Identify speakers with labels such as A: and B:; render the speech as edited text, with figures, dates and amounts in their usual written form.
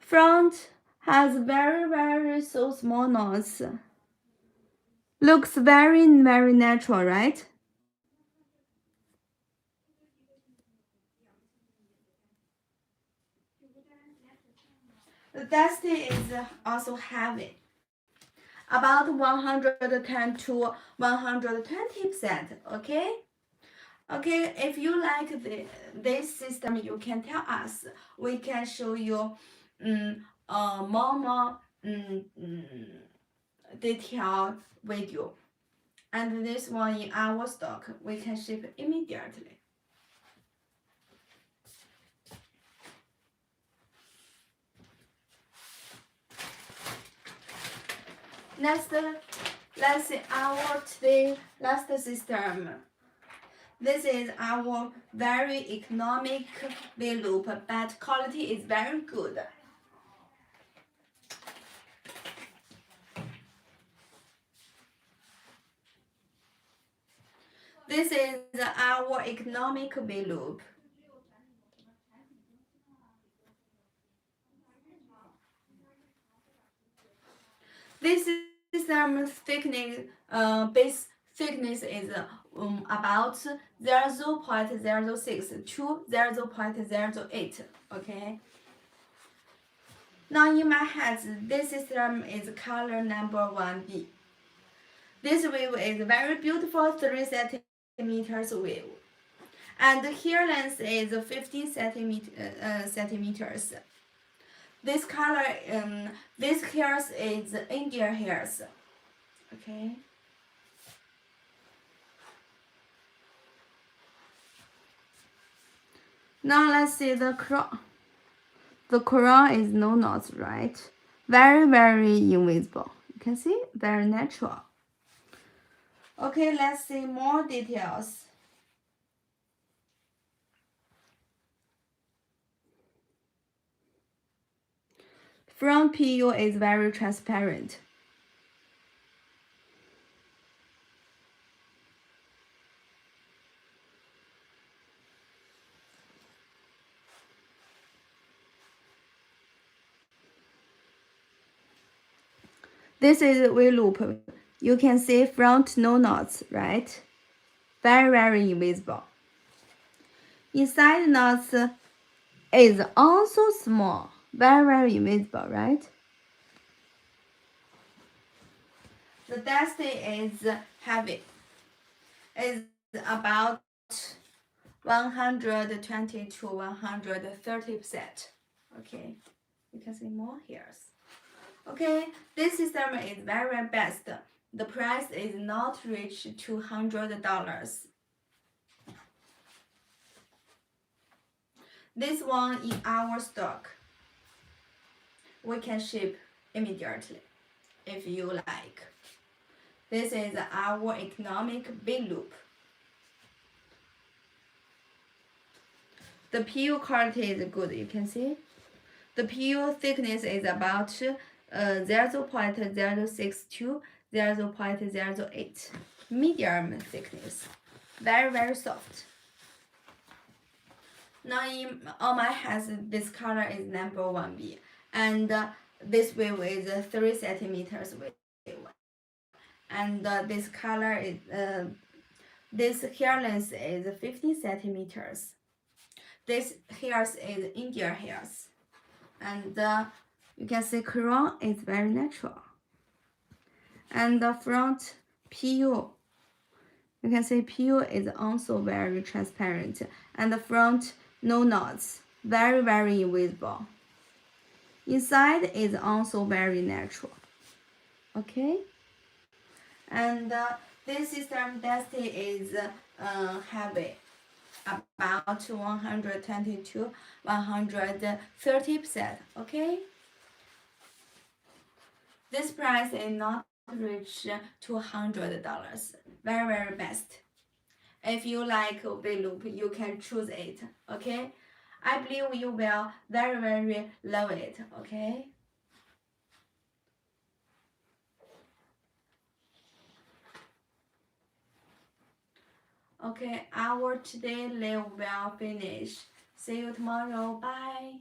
A: Front has very so small knots. Looks very natural, right? The dust is also heavy, about 110 to 120%. Okay. Okay, if you like this system, you can tell us. We can show you more detailed video. And this one in our stock, we can ship immediately. Next, let's see our today last system. This is our very economic V-loop, but quality is very good. This is our economic V-loop. This system thickness, base thickness is about 0.06 to 0.08. Okay. Now in my hands, this system is color number 1B. This wave is very beautiful 3 centimeters wave. And the hair length is 15 centimeters. This color, this hairs is Indian hairs. Okay. Now let's see the crown. The crown is no knots, right? Very invisible. You can see, very natural. Okay, let's see more details. Front PU is very transparent. This is V-loop. You can see front no knots, right? Very invisible. Inside knots is also small, very invisible, right? The dust is heavy. It's about 120 to 130%. Okay, you can see more hairs. Okay, this system is very best. The price is not reach $200. This one in our stock. We can ship immediately if you like. This is our economic V-loop. The PU quality is good, you can see. The PU thickness is about 0.06 to 0.08. Medium thickness. Very soft. Now on my hands, this color is number 1B. And this wave is 3 centimeters wave. And this color is, this hair length is 15 centimeters. This hairs is Indian hairs. And you can see crown is very natural. And the front PU, you can see PU is also very transparent. And the front no knots, very invisible. Inside is also very natural. Okay. And this system density is heavy, about 120 to 130%. Okay. This price is not reach $200. Very best. If you like V-loop, you can choose it. Okay. I believe you will very love it. Okay. Okay, our today live will finish. See you tomorrow. Bye.